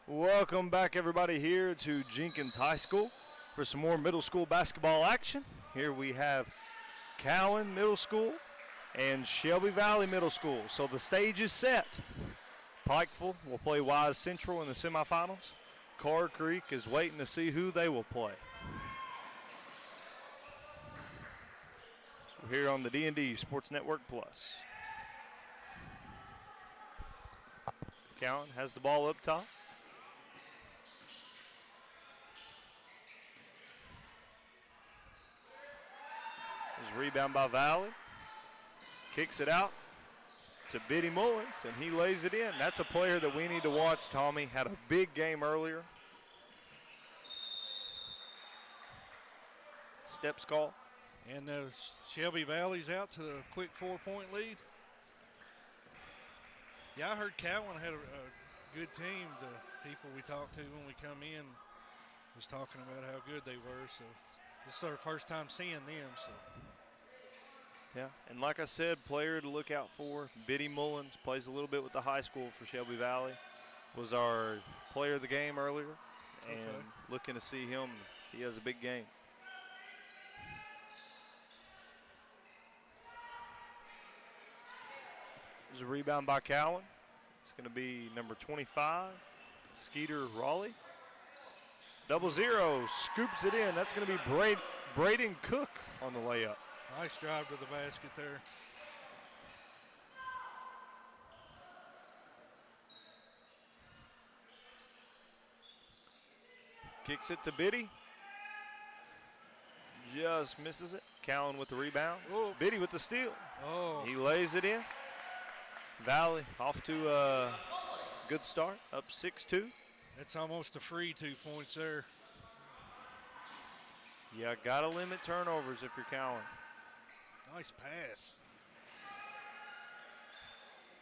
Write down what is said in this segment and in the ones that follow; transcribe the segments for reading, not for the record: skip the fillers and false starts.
Welcome back, everybody, here to Jenkins High School for some more middle school basketball action. Here we have Cowan Middle School and Shelby Valley Middle School. So the stage is set. Pikeville will play Wise Central in the semifinals. Carr Creek is waiting to see who they will play. So here on the D&D Sports Network Plus. Cowan has the ball up top. There's a rebound by Valley. Kicks it out to Biddy Mullins, and he lays it in. That's a player that we need to watch, Tommy. Had a big game earlier. Steps call. And Shelby Valley's out to a quick 4-point lead. Yeah, I heard Cowan had a good team. The people we talked to when we come in was talking about how good they were. So this is our first time seeing them. So. Yeah, and like I said, player to look out for. Biddy Mullins plays a little bit with the high school for Shelby Valley. Was our player of the game earlier. And looking to see him. He has a big game. There's a rebound by Cowan. It's going to be number 25, Skeeter Raleigh. 0-0, scoops it in. That's going to be Braden Cook on the layup. Nice drive to the basket there. Kicks it to Biddy. Just misses it. Cowan with the rebound. Ooh. Biddy with the steal. Oh. He lays it in. Valley off to a good start, up 6-2. That's almost a free 2 points there. Yeah, got to limit turnovers if you're Cowan. Nice pass.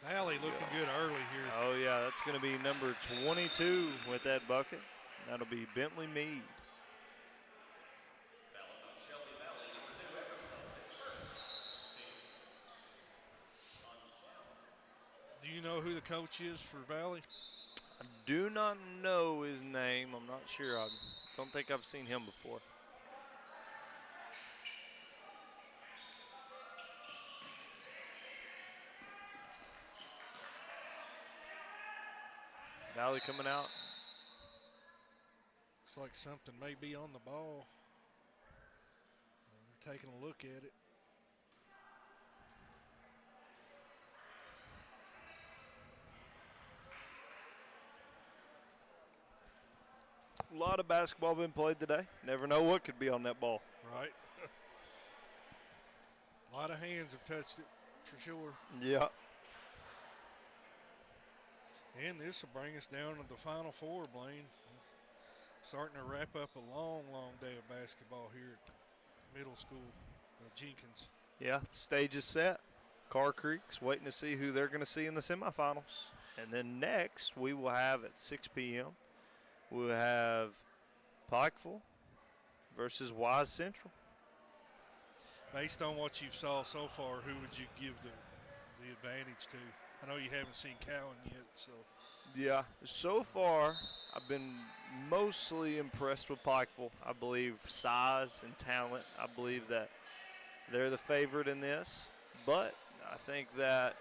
Valley looking good early here. Oh, yeah, that's going to be number 22 with that bucket. That'll be Bentley Mead. Do you know who the coach is for Valley? I do not know his name. I'm not sure. I don't think I've seen him before. Valley coming out. Looks like something may be on the ball. We're taking a look at it. A lot of basketball been played today. Never know what could be on that ball. Right. A lot of hands have touched it for sure. Yeah. And this will bring us down to the Final Four, Blaine. It's starting to wrap up a long, long day of basketball here at middle school at Jenkins. Yeah, the stage is set. Carr Creek's waiting to see who they're going to see in the semifinals. And then next we will have at 6 p.m. we'll have Pikeville versus Wise Central. Based on what you've saw so far, who would you give the advantage to? I know you haven't seen Cowan yet, so. Yeah, so far I've been mostly impressed with Pikeville. I believe size and talent, I believe that they're the favorite in this. But I think that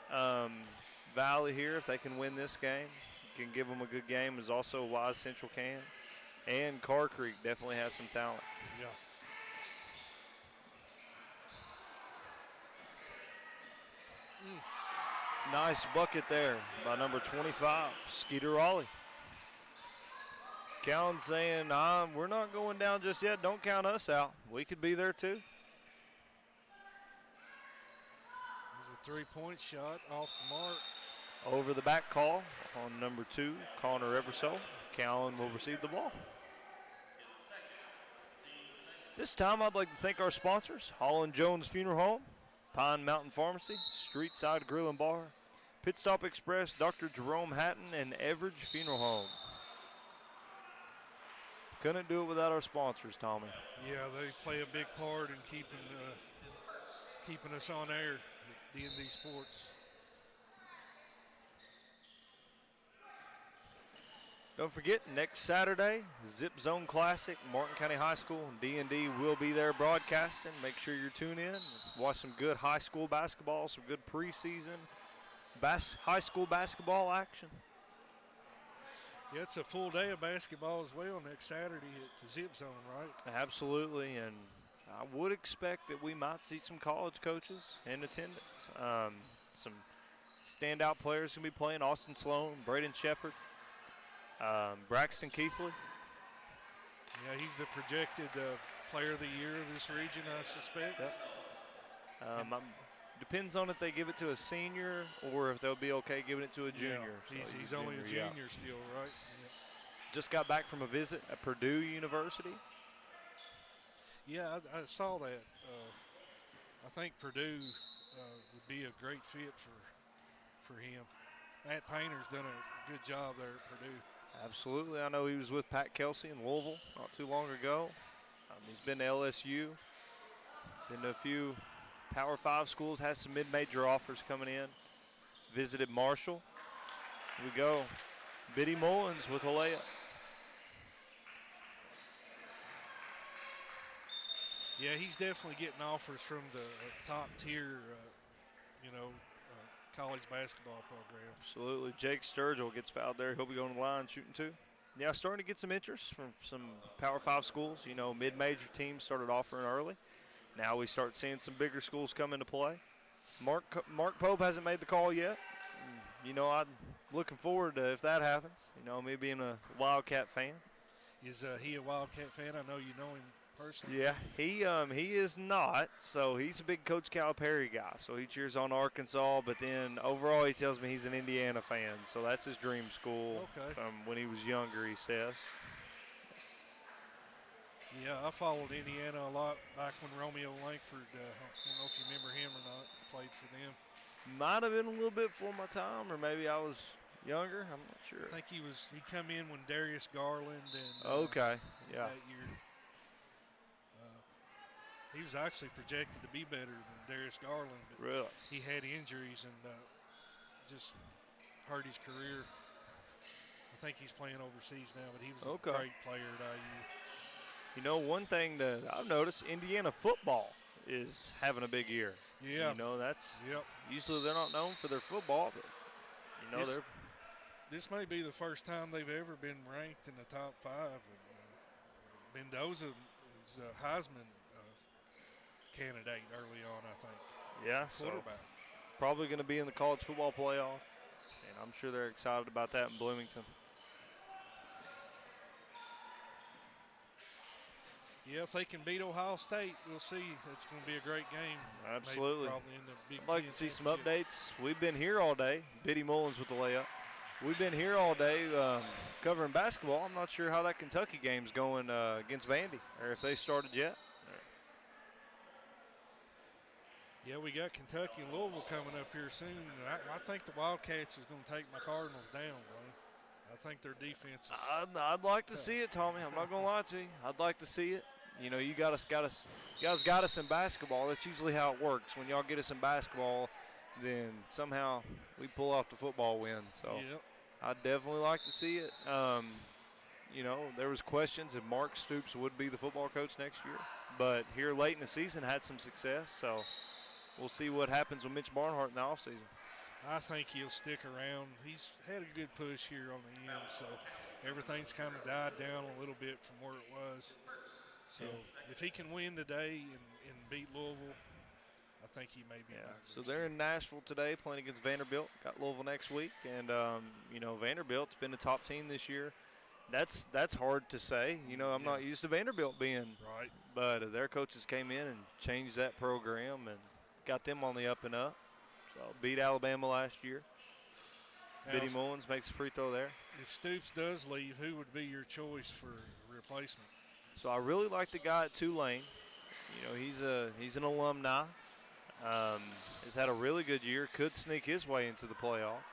Valley here, if they can win this game, can give them a good game, as also Wise Central can. And Carr Creek definitely has some talent. Yeah. Nice bucket there by number 25, Skeeter Raleigh. Cowan saying, we're not going down just yet. Don't count us out. We could be there too. There's a three-point shot off the mark. Over the back call on number 2, Connor Eversole. Cowan will receive the ball. This time I'd like to thank our sponsors, Holland Jones Funeral Home, Pine Mountain Pharmacy, Streetside Grill and Bar, Pit Stop Express, Dr. Jerome Hatton, and Everidge Funeral Home. Couldn't do it without our sponsors, Tommy. Yeah, they play a big part in keeping us on air at D&D Sports. Don't forget, next Saturday, Zip Zone Classic, Martin County High School, and D&D will be there broadcasting. Make sure you tune in, watch some good high school basketball, some good preseason high school basketball action. Yeah, it's a full day of basketball as well next Saturday at the Zip Zone, right? Absolutely, and I would expect that we might see some college coaches in attendance. Some standout players going to be playing: Austin Sloan, Braden Shepard, Braxton Keithley. Yeah, he's the projected player of the year of this region, I suspect. Yep. Depends on if they give it to a senior or if they'll be okay giving it to a junior. Yeah, So he's only a junior still, right? Yeah. Just got back from a visit at Purdue University. Yeah, I saw that. I think Purdue would be a great fit for him. Matt Painter's done a good job there at Purdue. Absolutely. I know he was with Pat Kelsey in Louisville not too long ago. He's been to LSU, been to a few Power 5 schools, has some mid-major offers coming in. Visited Marshall. Here we go. Biddy Mullins with a layup. Yeah, he's definitely getting offers from the top-tier, college basketball program. Absolutely. Jake Sturgill gets fouled there. He'll be going to the line shooting two. Yeah, starting to get some interest from some Power 5 schools. You know, mid-major teams started offering early. Now we start seeing some bigger schools come into play. Mark Pope hasn't made the call yet. You know, I'm looking forward to if that happens. You know, me being a Wildcat fan. Is he a Wildcat fan? I know you know him personally. Yeah, he is not. So he's a big Coach Calipari guy. So he cheers on Arkansas, but then overall he tells me he's an Indiana fan. So that's his dream school. Okay. When he was younger, he says. Yeah, I followed Indiana a lot back when Romeo Langford, I don't know if you remember him or not, played for them. Might have been a little bit before my time, or maybe I was younger. I'm not sure. I think he come in when Darius Garland and okay, yeah. that year. He was actually projected to be better than Darius Garland, but really? He had injuries and just hurt his career. I think he's playing overseas now, but he was a great player at IU. You know, one thing that I've noticed, Indiana football is having a big year. Yeah. You know, that's usually they're not known for their football, but you know this may be the first time they've ever been ranked in the top 5. Mendoza is a Heisman candidate early on, I think. Yeah, quarterback. So probably going to be in the college football playoff, and I'm sure they're excited about that in Bloomington. Yeah, if they can beat Ohio State, we'll see. It's going to be a great game. Absolutely. Probably in the Big I'd like to see some updates. We've been here all day. Biddy Mullins with the layup. We've been here all day covering basketball. I'm not sure how that Kentucky game's going against Vandy, or if they started yet. Yeah, we got Kentucky and Louisville coming up here soon. I think the Wildcats is going to take my Cardinals down, Blaine. I think their defense is. I'd like to see it, Tommy. I'm not going to lie to you. I'd like to see it. You know, you guys got us in basketball. That's usually how it works. When y'all get us in basketball, then somehow we pull off the football win. So I'd definitely like to see it. You know, there was questions if Mark Stoops would be the football coach next year. But here late in the season had some success. So we'll see what happens with Mitch Barnhart in the offseason. I think he'll stick around. He's had a good push here on the end, so everything's kind of died down a little bit from where it was. So if he can win today and beat Louisville, I think he may be back. So they're in Nashville today playing against Vanderbilt. Got Louisville next week. And, you know, Vanderbilt's been a top team this year. That's hard to say. You know, I'm not used to Vanderbilt being. Right. But their coaches came in and changed that program and got them on the up and up. So beat Alabama last year. Now, Biddy Mullins makes a free throw there. If Stoops does leave, who would be your choice for replacement? So I really like the guy at Tulane. You know, he's an alumni. Has had a really good year. Could sneak his way into the playoff.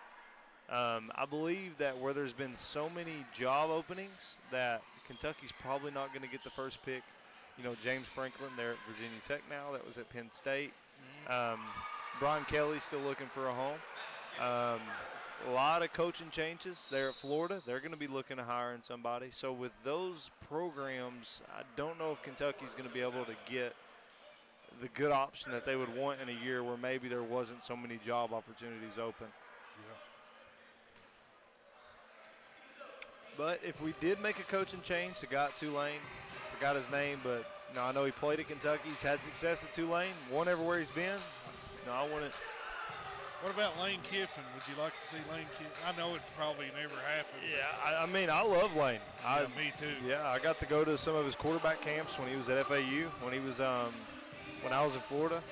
I believe that where there's been so many job openings that Kentucky's probably not going to get the first pick. You know, James Franklin there at Virginia Tech now. That was at Penn State. Brian Kelly still looking for a home. a lot of coaching changes there at Florida. They're going to be looking to hire somebody. So with those programs, I don't know if Kentucky's going to be able to get the good option that they would want in a year where maybe there wasn't so many job opportunities open. Yeah. But if we did make a coaching change to got Tulane, forgot his name, but I know he played at Kentucky. He's had success at Tulane, won everywhere he's been. I want it. What about Lane Kiffin? Would you like to see Lane Kiffin? I know it probably never happened. Yeah, I mean, I love Lane. Yeah, me too. Yeah, I got to go to some of his quarterback camps when he was at FAU, when he was when I was in Florida,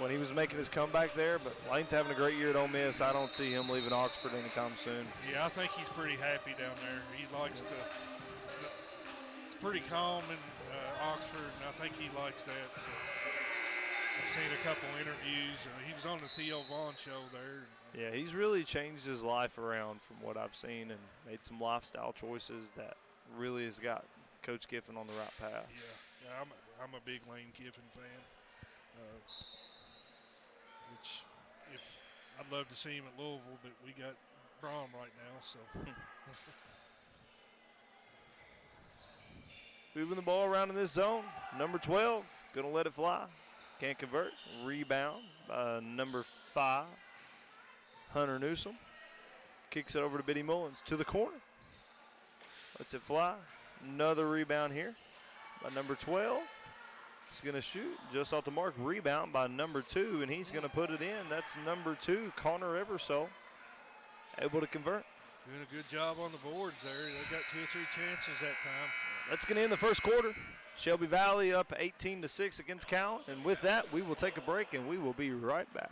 when he was making his comeback there. But Lane's having a great year at Ole Miss. I don't see him leaving Oxford anytime soon. Yeah, I think he's pretty happy down there. He likes it's pretty calm in Oxford, and I think he likes that. So I've seen a couple interviews. He was on the Theo Vaughn show there. Yeah, he's really changed his life around from what I've seen and made some lifestyle choices that really has got Coach Kiffin on the right path. Yeah, I'm a big Lane Kiffin fan. Which, if I'd love to see him at Louisville, but we got Brom right now, so. Moving the ball around in this zone. Number 12, going to let it fly. Can't convert. Rebound by number 5, Hunter Newsom. Kicks it over to Biddy Mullins to the corner. Lets it fly. Another rebound here by number 12. He's going to shoot just off the mark. Rebound by number 2, and he's going to put it in. That's number 2, Connor Eversole, able to convert. Doing a good job on the boards there. They got 2 or 3 chances that time. That's going to end the first quarter. Shelby Valley up 18-6 against Cowan. And with that, we will take a break, and we will be right back.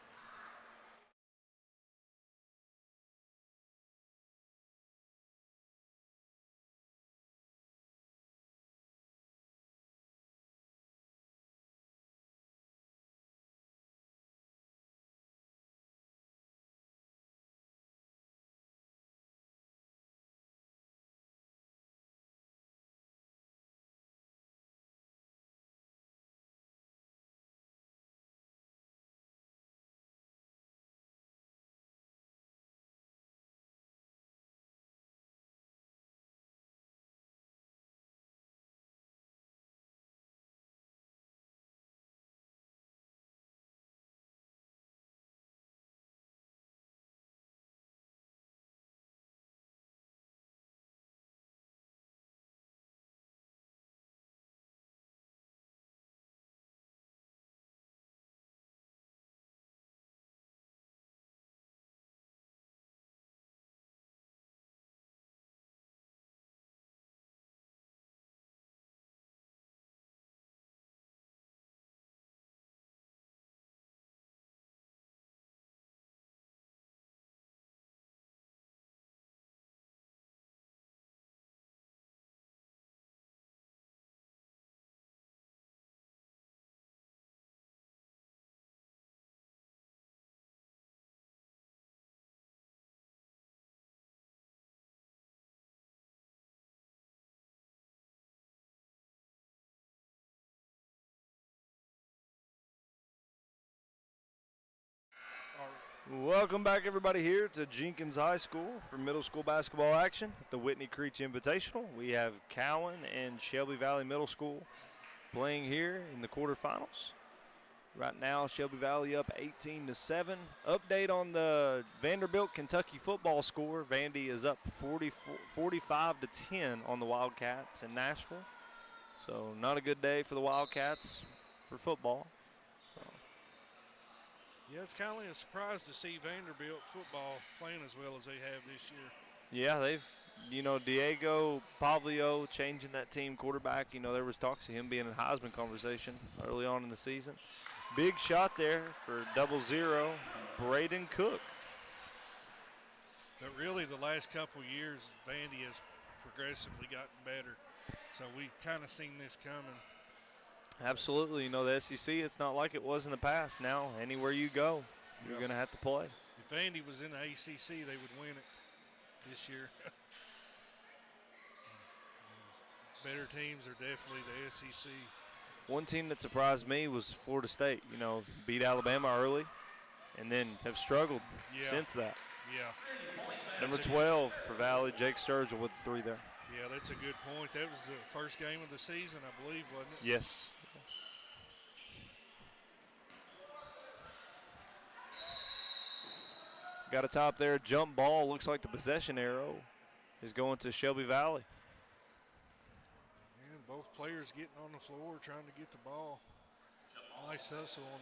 Welcome back, everybody, here to Jenkins High School for middle school basketball action at the Whitney Creech Invitational. We have Cowan and Shelby Valley Middle School playing here in the quarterfinals. Right now, Shelby Valley up 18-7. Update on the Vanderbilt Kentucky football score. Vandy is up 45-10 on the Wildcats in Nashville. So not a good day for the Wildcats for football. Yeah, it's kind of a surprise to see Vanderbilt football playing as well as they have this year. Yeah, they've, Diego Pavlio changing that team quarterback. There was talks of him being in Heisman conversation early on in the season. Big shot there for 0-0, Braden Cook. But really the last couple of years, Vandy has progressively gotten better. So we kind of seen this coming. Absolutely. The SEC, it's not like it was in the past. Now, anywhere you go, you're going to have to play. If Vandy was in the ACC, they would win it this year. Better teams are definitely the SEC. One team that surprised me was Florida State. Beat Alabama early and then have struggled since that. Yeah. Number 12 for Valley, Jake Sturgill with the 3 there. Yeah, that's a good point. That was the first game of the season, I believe, wasn't it? Yes. Got a top there, jump ball. Looks like the possession arrow is going to Shelby Valley. And both players getting on the floor trying to get the ball. Nice hustle on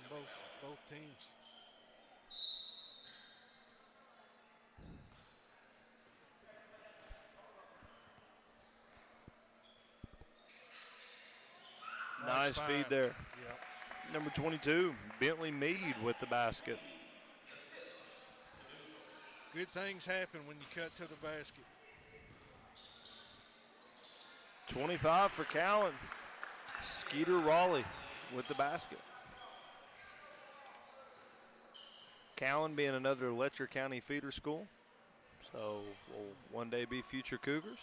both teams. Nice feed there. Yep. Number 22, Bentley Mead with the basket. Good things happen when you cut to the basket. 25 for Cowan. Skeeter Raleigh with the basket. Cowan being another Letcher County feeder school, so will one day be future Cougars.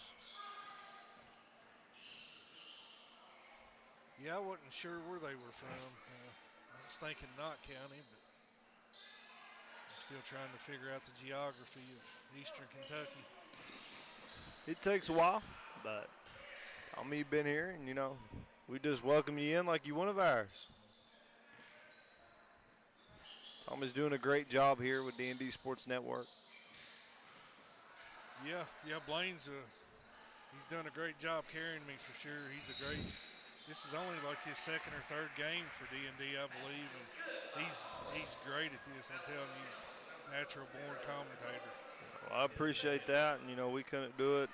Yeah, I wasn't sure where they were from. I was thinking Knott County, but I'm still trying to figure out the geography of eastern Kentucky. It takes a while, but Tommy, you've been here, and, we just welcome you in like you're one of ours. Tommy's doing a great job here with D&D Sports Network. Yeah, Blaine's he's done a great job carrying me for sure. This is only like his second or third game for D&D, I believe, and he's great at this. I'm telling you, he's a natural-born commentator. Well, I appreciate that, and, we couldn't do it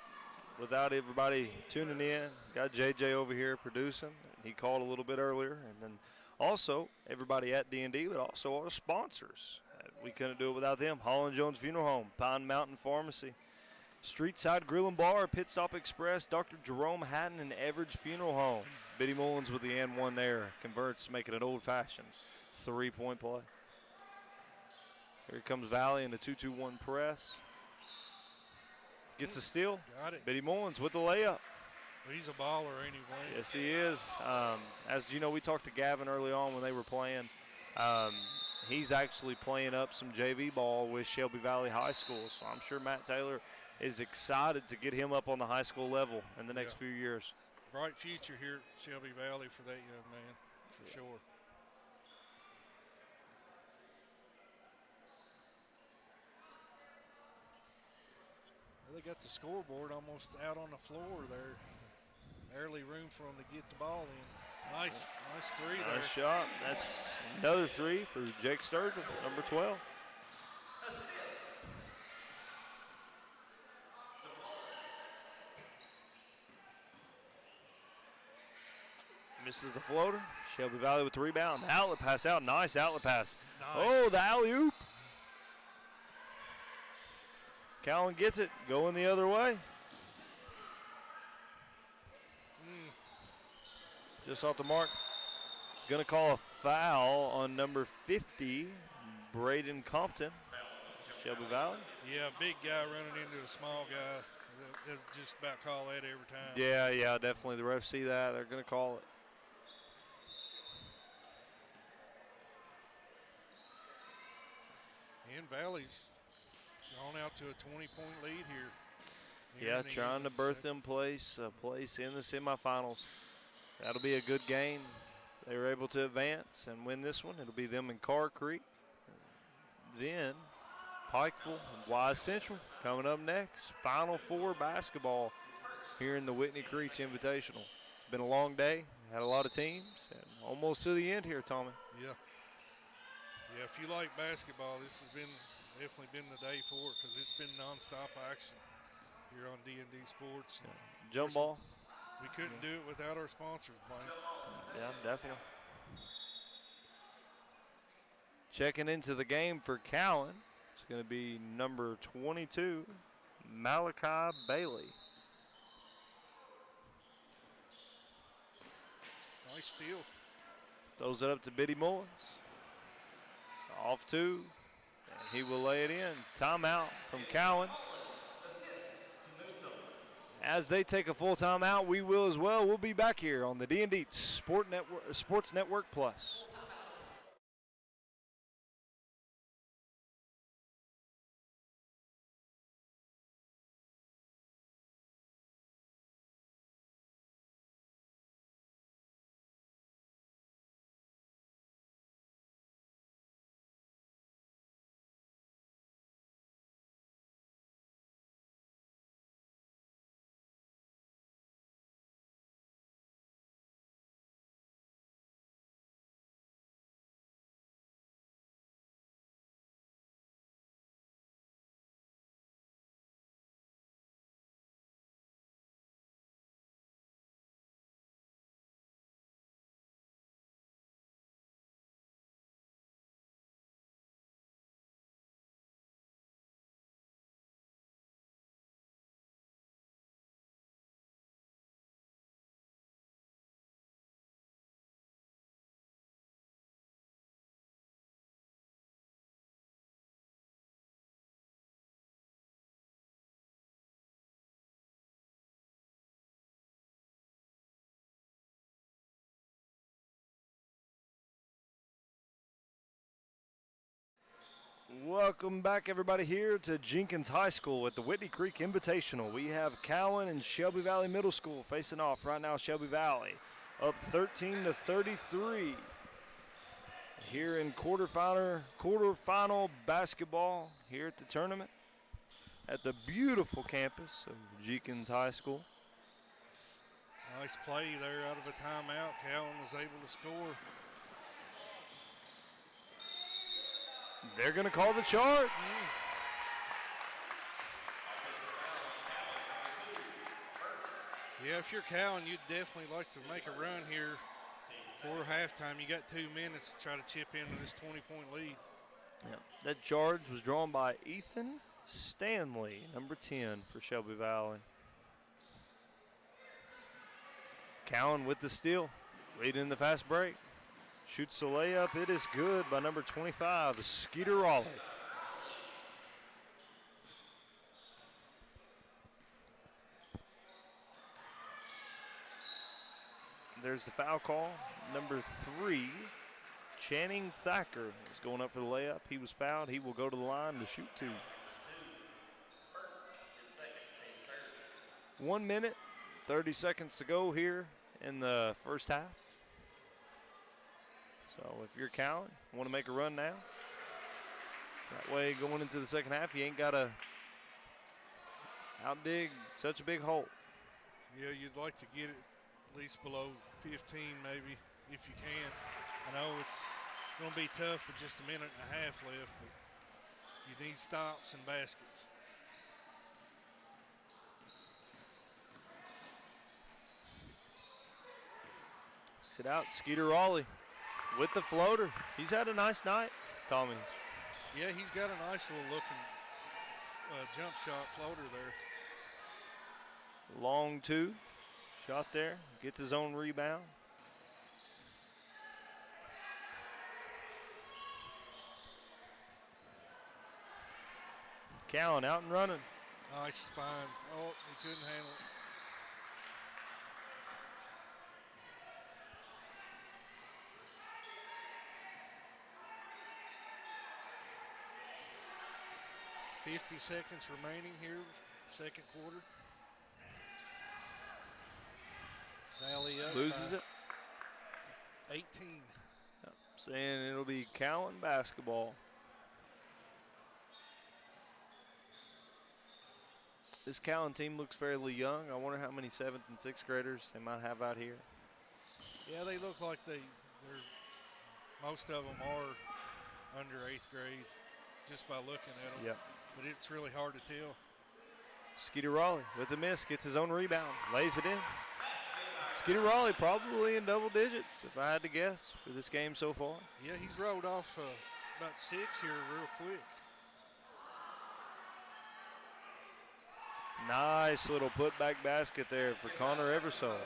without everybody tuning in. Got JJ over here producing. He called a little bit earlier, and then also everybody at D&D, but also our sponsors. We couldn't do it without them. Holland Jones Funeral Home, Pine Mountain Pharmacy, Streetside Grill and Bar, Pit Stop Express, Dr. Jerome Hatton, and Everidge Funeral Home. Biddy Mullins with the and one there. Converts, making it old-fashioned 3-point play. Here comes Valley in the 2-2-1 press. Gets a steal. Got it. Biddy Mullins with the layup. Well, he's a baller anyway. Yes, he is. As you know, we talked to Gavin early on when they were playing. He's actually playing up some JV ball with Shelby Valley High School, so I'm sure Matt Taylor is excited to get him up on the high school level in the next few years. Bright future here at Shelby Valley for that young man, for sure. Well, they got the scoreboard almost out on the floor there. Barely room for them to get the ball in. Nice three there. Nice shot. That's another 3 for Jake Sturgill, number 12. Misses the floater. Shelby Valley with the rebound. Outlet pass out. Nice outlet pass. Nice. Oh, the alley-oop. Cowan gets it. Going the other way. Just off the mark. Going to call a foul on number 50, Braden Compton. Shelby Valley. Yeah, big guy running into a small guy. They'll just about call that every time. Yeah, definitely. The refs see that. They're going to call it. And Valley's gone out to a 20-point lead here. Yeah, trying to birth them place in the semifinals. That'll be a good game. They were able to advance and win this one. It'll be them in Carr Creek. Then Pikeville and Wise Central coming up next. Final Four basketball here in the Whitney Creech Invitational. It's been a long day. Had a lot of teams and almost to the end here, Tommy. Yeah. Yeah, if you like basketball, this has definitely been the day for it because it's been nonstop action here on D&D Sports. Yeah. Jump ball. We couldn't do it without our sponsors, Blaine. Yeah, definitely. Checking into the game for Cowan, it's going to be number 22, Malachi Bailey. Nice steal. Throws it up to Biddy Mullins. Off 2, and he will lay it in. Timeout from Cowan. As they take a full timeout, we will as well. We'll be back here on the D&D Sports Network Plus. Welcome back, everybody, here to Jenkins High School at the Whitney Creech Invitational. We have Cowan and Shelby Valley Middle School facing off right now. Shelby Valley up 13-33 here in quarterfinal basketball here at the tournament at the beautiful campus of Jenkins High School. Nice play there out of a timeout. Cowan was able to score. They're going to call the charge. Yeah, if you're Cowan, you'd definitely like to make a run here for halftime. You got 2 minutes to try to chip into this 20-point lead. Yeah. That charge was drawn by Ethan Stanley, number 10 for Shelby Valley. Cowan with the steal, leading the fast break. Shoots the layup. It is good by number 25, Skeeter Raleigh. There's the foul call. Number 3, Channing Thacker is going up for the layup. He was fouled. He will go to the line to shoot 2. 1 minute, 30 seconds to go here in the first half. So if you're Cowan, want to make a run now. That way, going into the second half, you ain't got to outdig such a big hole. Yeah, you'd like to get it at least below 15 maybe, if you can. I know it's going to be tough with just a minute and a half left, but you need stops and baskets. Sit out, Skeeter Raleigh with the floater. He's had a nice night, Tommy. Yeah, he's got a nice little looking jump shot floater there. Long 2, shot there, gets his own rebound. Cowan out and running. Nice find. Oh, he couldn't handle it. $50 seconds remaining here, second quarter. Valley up. Loses it. 18. Yep. Saying it'll be Cowan basketball. This Cowan team looks fairly young. I wonder how many 7th and 6th graders they might have out here. Yeah, they look like they're most of them are under 8th grade just by looking at them. Yep. But it's really hard to tell. Skeeter Raleigh with the miss, gets his own rebound, lays it in. Skeeter Raleigh probably in double digits, if I had to guess, for this game so far. Yeah, he's rolled off about 6 here real quick. Nice little putback basket there for Connor Eversole.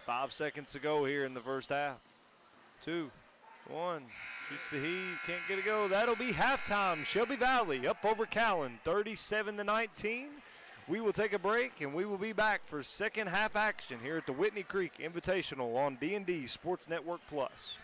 5 seconds to go here in the first half. 2, 1, shoots the heave, can't get it go. That'll be halftime. Shelby Valley up over Cowan, 37-19. We will take a break, and we will be back for second half action here at the Whitney Creech Invitational on D&D Sports Network Plus.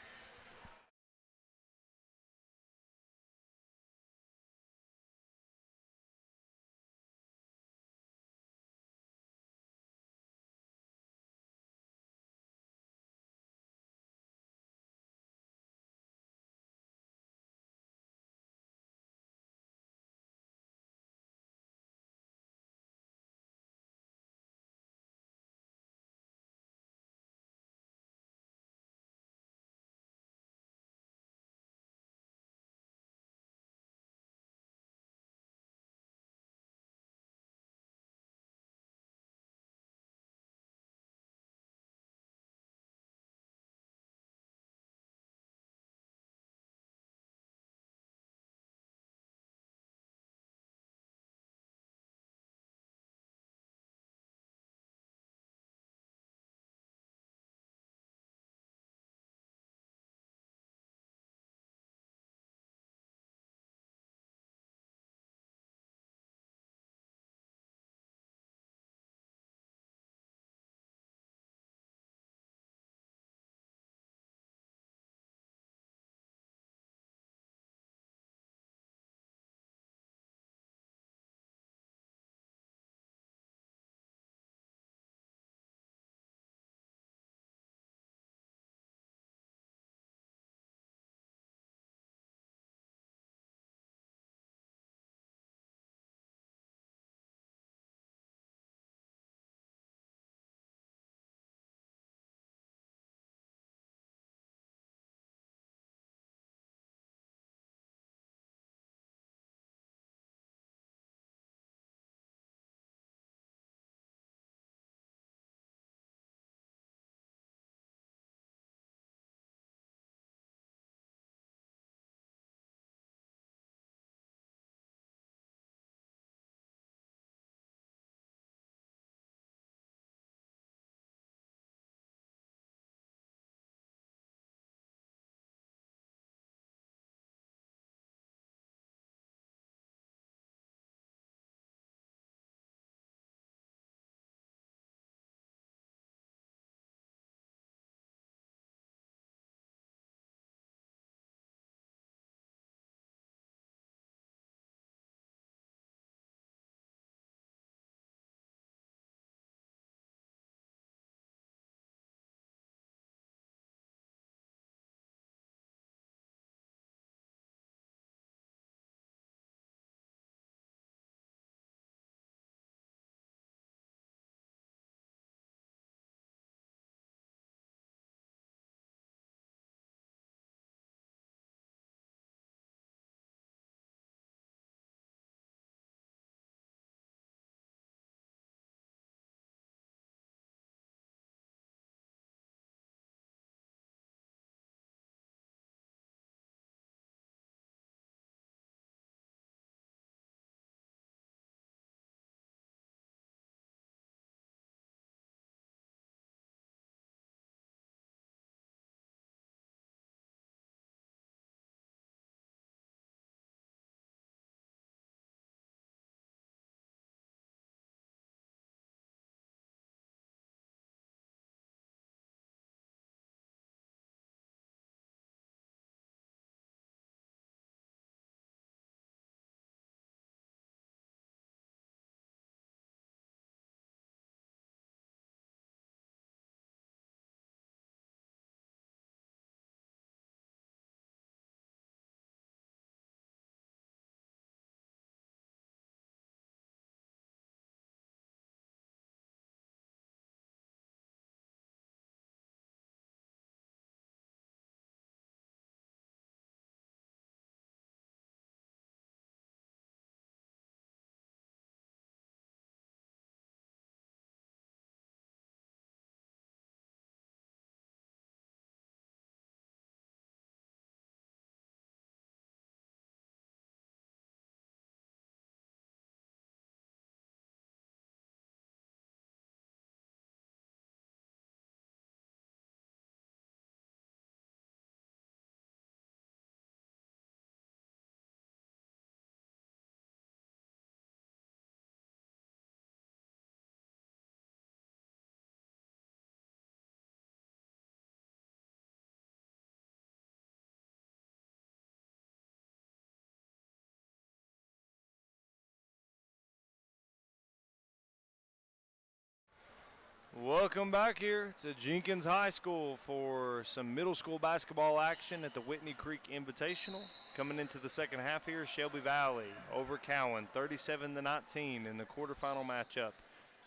Welcome back here to Jenkins High School for some middle school basketball action at the Whitney Creek Invitational. Coming into the second half here, Shelby Valley over Cowan, 37-19 in the quarterfinal matchup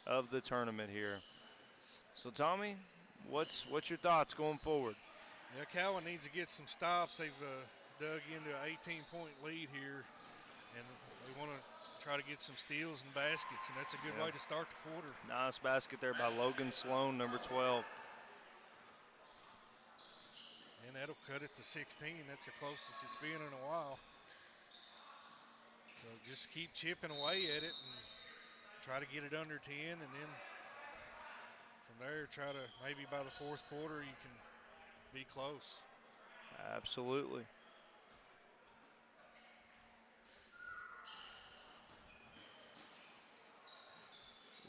of the tournament here. So Tommy, what's your thoughts going forward? Yeah, Cowan needs to get some stops. They've dug into an 18-point lead here, and they want to try to get some steals and baskets, and that's a good way to start the quarter. Nice basket there by Logan Sloan, number 12. And that'll cut it to 16. That's the closest it's been in a while. So just keep chipping away at it and try to get it under 10, and then from there try to maybe by the fourth quarter you can be close. Absolutely.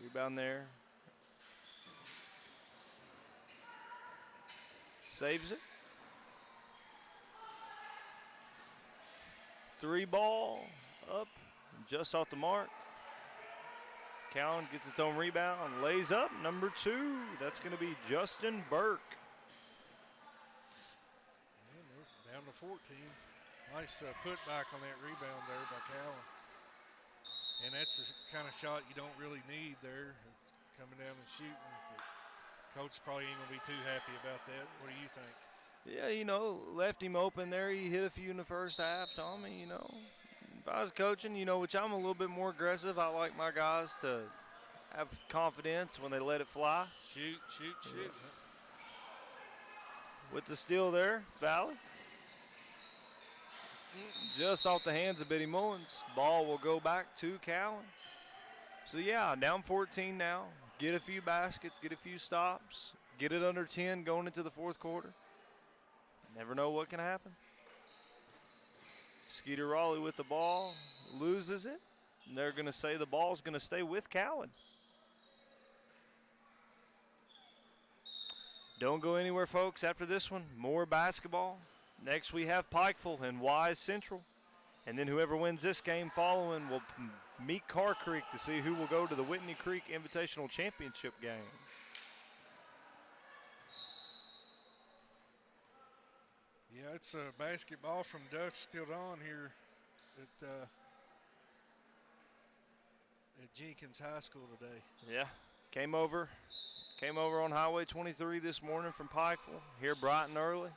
Rebound there. Saves it. 3 ball up, just off the mark. Cowan gets its own rebound, lays up, number 2. That's going to be Justin Burke. And it's down to 14. Nice putback on that rebound there by Cowan. And that's the kind of shot you don't really need there, coming down and shooting. But coach probably ain't going to be too happy about that. What do you think? Yeah, left him open there. He hit a few in the first half, Tommy, If I was coaching, which I'm a little bit more aggressive, I like my guys to have confidence when they let it fly. Shoot. With the steal there, Valley. Just off the hands of Betty Mullins. Ball will go back to Cowan. So, yeah, down 14 now. Get a few baskets, get a few stops. Get it under 10 going into the fourth quarter. Never know what can happen. Skeeter Raleigh with the ball. Loses it. And they're going to say the ball's going to stay with Cowan. Don't go anywhere, folks. After this one, more basketball. Next, we have Pikeville and Wise Central. And then whoever wins this game following will meet Carr Creek to see who will go to the Whitney Creek Invitational Championship game. Yeah, it's a basketball from dusk till dawn here at Jenkins High School today. Yeah, came over on Highway 23 this morning from Pikeville. Here bright and early.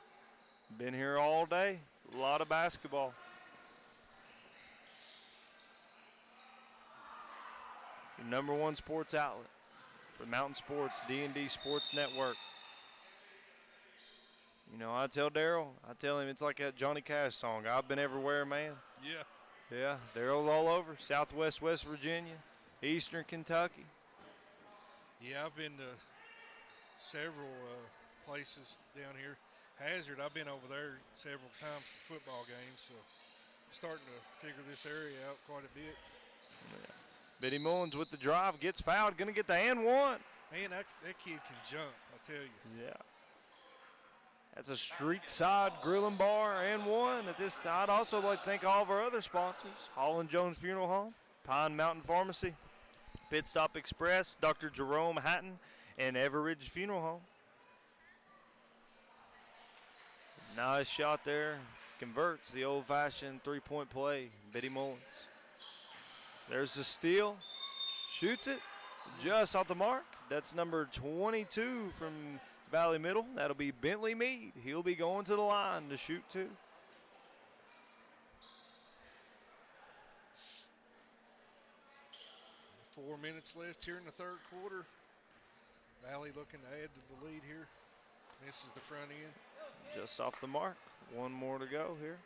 Been here all day. A lot of basketball. Your number 1 sports outlet for Mountain Sports, D&D Sports Network. I tell Daryl, him it's like that Johnny Cash song, I've been everywhere, man. Yeah. Yeah, Daryl's all over. Southwest West Virginia, Eastern Kentucky. Yeah, I've been to several places down here. Hazard, I've been over there several times for football games, so I'm starting to figure this area out quite a bit. Yeah. Betty Mullins with the drive, gets fouled, going to get the and one. Man, that kid can jump, I tell you. Yeah. That's a street side grill and bar and one. At this time, I'd also like to thank all of our other sponsors. Hall & Jones Funeral Home, Pine Mountain Pharmacy, Pit Stop Express, Dr. Jerome Hatton, and Everridge Funeral Home. Nice shot there. Converts the old-fashioned three-point play. Betty Mullins. There's the steal. Shoots it just off the mark. That's number 22 from Valley Middle. That'll be Bentley Mead. He'll be going to the line to shoot 2. Four minutes left here in the third quarter. Valley looking to add to the lead here. This is the front end. Just off the mark. One more to go here.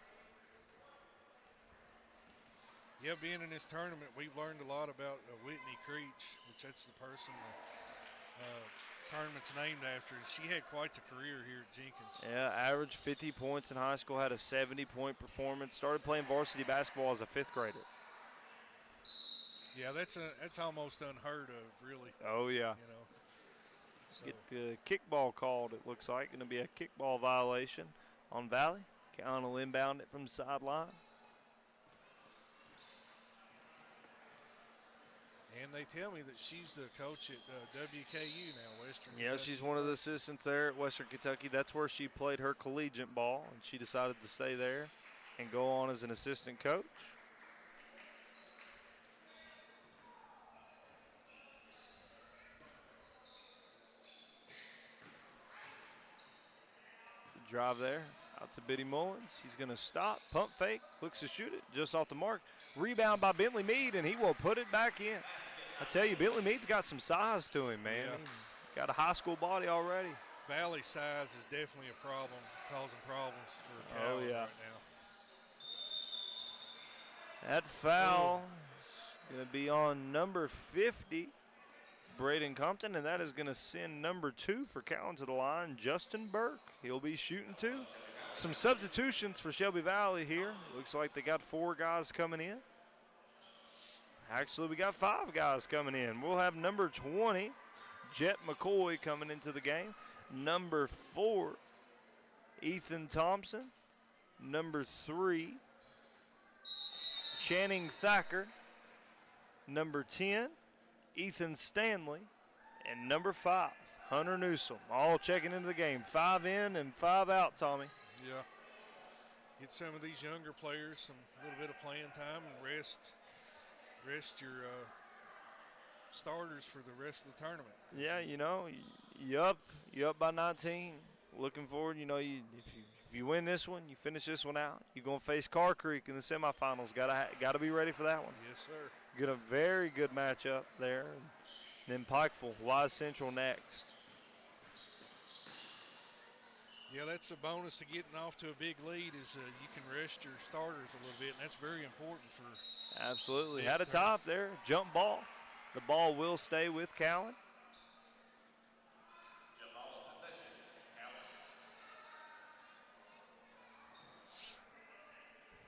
Yeah, being in this tournament, we've learned a lot about Whitney Creech, which that's the person the tournament's named after. She had quite the career here at Jenkins. Yeah, averaged 50 points in high school, had a 70-point performance, started playing varsity basketball as a 5th grader. Yeah, that's almost unheard of, really. Oh, yeah. So. Get the kickball called, it looks like. Going to be a kickball violation on Valley. Cowan will inbound it from the sideline. And they tell me that she's the coach at WKU now, Western Yeah, Kentucky. she's one of the assistants there at Western Kentucky. That's where she played her collegiate ball, and she decided to stay there and go on as an assistant coach. Drive there, out to Biddy Mullins. He's going to stop, pump fake, looks to shoot it, just off the mark. Rebound by Bentley Mead, and he will put it back in. I tell you, Bentley Mead's got some size to him, man. Yeah. He's got a high school body already. Valley size is definitely a problem, causing problems for Cal right now. That foul is going to be on number 50, Braden Compton, and that is going to send number 2 for Cowan to the line, Justin Burke. He'll be shooting 2. Some substitutions for Shelby Valley here. Looks like they got 4 guys coming in. Actually, we got 5 guys coming in. We'll have number 20, Jet McCoy, coming into the game. Number 4, Ethan Thompson. Number 3, Channing Thacker. Number 10, Ethan Stanley. And number 5, Hunter Newsom. All checking into the game. 5 in and 5 out, Tommy. Yeah. Get some of these younger players a little bit of playing time and rest your starters for the rest of the tournament. Yeah, you know, you up by 19. Looking forward, you know, if you win this one, you finish this one out, you're going to face Carr Creek in the semifinals. Got to be ready for that one. Yes, sir. Get a very good matchup there. And then Pikeville, Wise Central next. Yeah, that's a bonus to getting off to a big lead is you can rest your starters a little bit, and that's very important for. Absolutely. Had a top there, jump ball. The ball will stay with Cowan.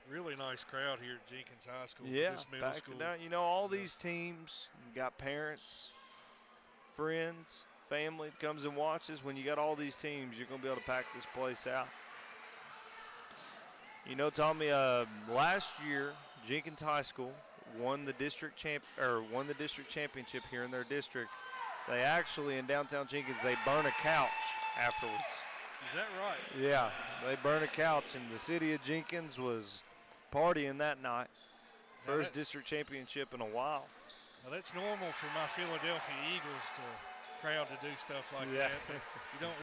Really nice crowd here at Jenkins High School. Yeah, this middle packed school. it down. You know, all these teams got parents, friends, family that comes and watches. When you got all these teams, you're going to be able to pack this place out. You know, Tommy, last year Jenkins High School won the district championship here in their district. They actually, in downtown Jenkins, they burn a couch afterwards. Is that right? Yeah, they burned a couch, and the city of Jenkins was partying that night. First district championship in a while. Now that's normal for my Philadelphia Eagles to crowd to do stuff like that. But you don't